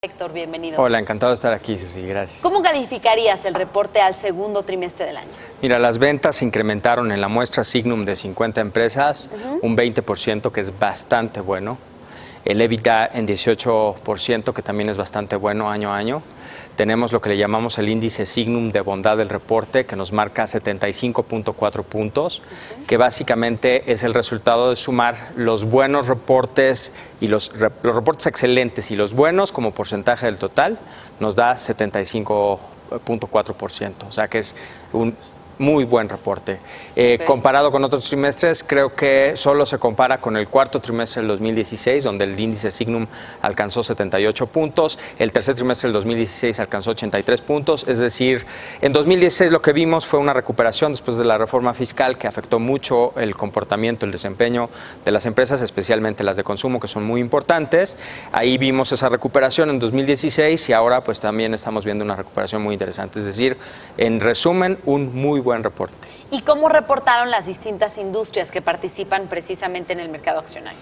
Héctor, bienvenido. Hola, encantado de estar aquí, Susi, gracias. ¿Cómo calificarías el reporte al segundo trimestre del año? Mira, las ventas se incrementaron en la muestra Signum de 50 empresas, un 20%, que es bastante bueno. El EBITDA en 18%, que también es bastante bueno año a año. Tenemos lo que le llamamos el índice Signum de bondad del reporte, que nos marca 75.4 puntos, que básicamente es el resultado de sumar los buenos reportes y los reportes excelentes y los buenos como porcentaje del total, nos da 75.4%, o sea que es un muy buen reporte. Comparado con otros trimestres, creo que solo se compara con el cuarto trimestre del 2016, donde el índice Signum alcanzó 78 puntos, el tercer trimestre del 2016 alcanzó 83 puntos, es decir, en 2016 lo que vimos fue una recuperación después de la reforma fiscal que afectó mucho el comportamiento, el desempeño de las empresas, especialmente las de consumo, que son muy importantes. Ahí vimos esa recuperación en 2016 y ahora pues también estamos viendo una recuperación muy interesante, es decir, en resumen, un muy buen reporte. ¿Y cómo reportaron las distintas industrias que participan precisamente en el mercado accionario?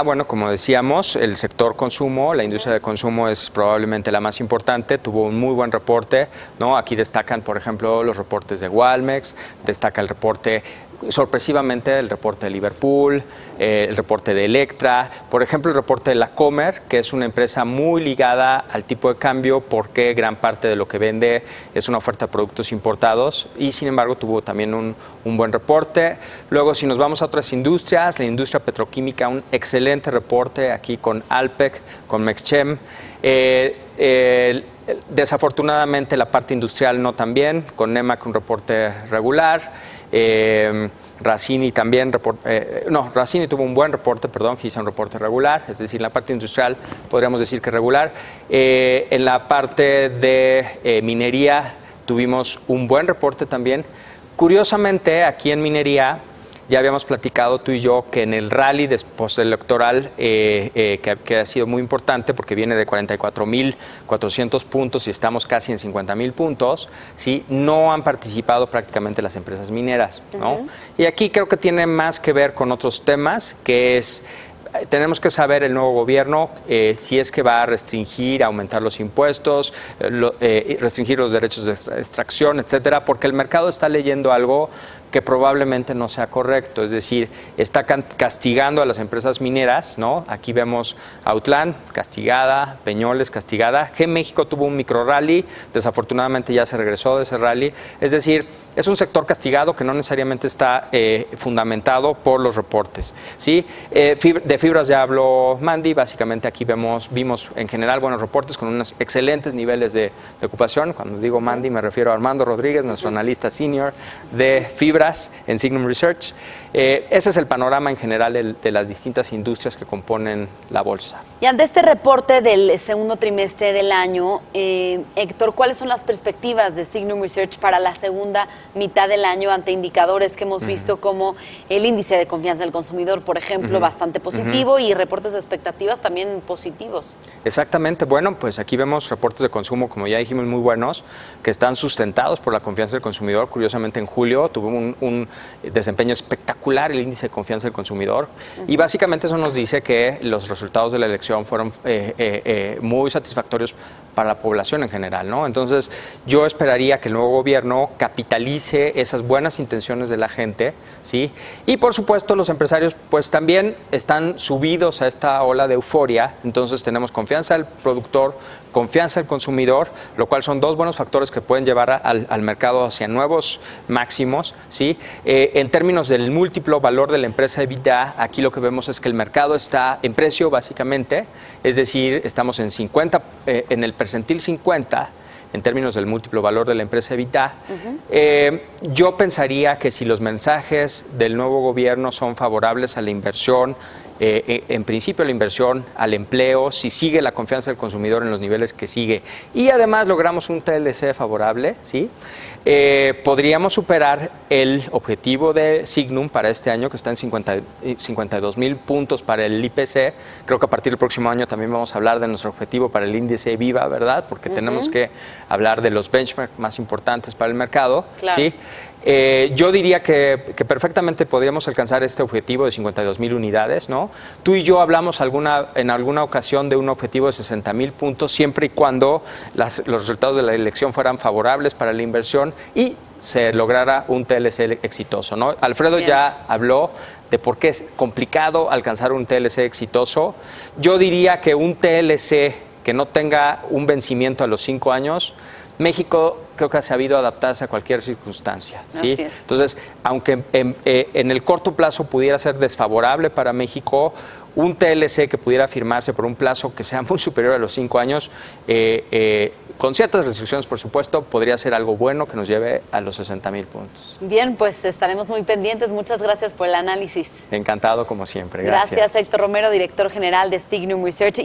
Bueno, como decíamos, el sector consumo, la industria de consumo es probablemente la más importante, tuvo un muy buen reporte, ¿no? Aquí destacan, por ejemplo, los reportes de Walmex, destaca el reporte, sorpresivamente, el reporte de Liverpool, el reporte de Electra, por ejemplo, el reporte de La Comer, que es una empresa muy ligada al tipo de cambio porque gran parte de lo que vende es una oferta de productos importados y, sin embargo, tuvo también un buen reporte. Luego, si nos vamos a otras industrias, la industria petroquímica, un excelente reporte aquí con Alpek, con Mexchem. Desafortunadamente, la parte industrial no tan bien, con Nemak un reporte regular. Racini también, Racini tuvo un buen reporte, perdón, Giza un reporte regular, es decir, en la parte industrial podríamos decir que regular. En la parte de minería tuvimos un buen reporte también. Curiosamente, aquí en minería ya habíamos platicado tú y yo que en el rally postelectoral, que ha sido muy importante porque viene de 44.400 puntos y estamos casi en 50.000 puntos, ¿sí? No han participado prácticamente las empresas mineras, ¿no? Y aquí creo que tiene más que ver con otros temas, que es... Tenemos que saber el nuevo gobierno si es que va a restringir, aumentar los impuestos, restringir los derechos de extracción, etcétera, porque el mercado está leyendo algo que probablemente no sea correcto, es decir, está castigando a las empresas mineras, ¿no? Aquí vemos Autlán castigada, Peñoles castigada, G-México tuvo un micro rally, desafortunadamente ya se regresó de ese rally, es decir, es un sector castigado que no necesariamente está fundamentado por los reportes, ¿sí? De fibras ya habló Mandy, básicamente aquí vimos en general buenos reportes con unos excelentes niveles de ocupación. Cuando digo Mandy me refiero a Armando Rodríguez, nuestro analista senior de fibras en Signum Research. Ese es el panorama en general de las distintas industrias que componen la bolsa. Y ante este reporte del segundo trimestre del año, Héctor, ¿cuáles son las perspectivas de Signum Research para la segunda mitad del año ante indicadores que hemos visto como el índice de confianza del consumidor, por ejemplo, bastante positivo y reportes de expectativas también positivos? Exactamente. Bueno, pues aquí vemos reportes de consumo, como ya dijimos, muy buenos, que están sustentados por la confianza del consumidor. Curiosamente, en julio tuvo un desempeño espectacular el índice de confianza del consumidor y básicamente eso nos dice que los resultados de la elección fueron muy satisfactorios para la población en general, ¿no? Entonces, yo esperaría que el nuevo gobierno capitalice esas buenas intenciones de la gente, ¿sí? Y, por supuesto, los empresarios, pues, también están subidos a esta ola de euforia. Entonces, tenemos confianza del productor, confianza del consumidor, lo cual son dos buenos factores que pueden llevar al mercado hacia nuevos máximos, ¿sí? En términos del múltiplo valor de la empresa EBITDA, aquí lo que vemos es que el mercado está en precio, básicamente, es decir, estamos en 50, en el percentil 50, en términos del múltiplo valor de la empresa EBITDA. Yo pensaría que si los mensajes del nuevo gobierno son favorables a la inversión, en principio la inversión, al empleo, si sigue la confianza del consumidor en los niveles que sigue y además logramos un TLC favorable, ¿sí? Podríamos superar el objetivo de Signum para este año, que está en 52.000 puntos para el IPC. Creo que a partir del próximo año también vamos a hablar de nuestro objetivo para el índice Viva, ¿verdad? Porque tenemos que hablar de los benchmarks más importantes para el mercado, claro. ¿Sí? Yo diría que perfectamente podríamos alcanzar este objetivo de 52.000 unidades, ¿no? año. Tú y yo hablamos en alguna ocasión de un objetivo de 60,000 puntos, siempre y cuando los resultados de la elección fueran favorables para la inversión y se lograra un TLC exitoso, ¿no? Alfredo ya habló de por qué es complicado alcanzar un TLC exitoso. Yo diría que un TLC que no tenga un vencimiento a los 5 años, México creo que ha sabido adaptarse a cualquier circunstancia, ¿sí? Entonces, aunque en el corto plazo pudiera ser desfavorable para México, un TLC que pudiera firmarse por un plazo que sea muy superior a los 5 años, con ciertas restricciones, por supuesto, podría ser algo bueno que nos lleve a los 60,000 puntos. Bien, pues estaremos muy pendientes. Muchas gracias por el análisis. Encantado, como siempre. Gracias. Gracias, Héctor Romero, director general de Signum Research.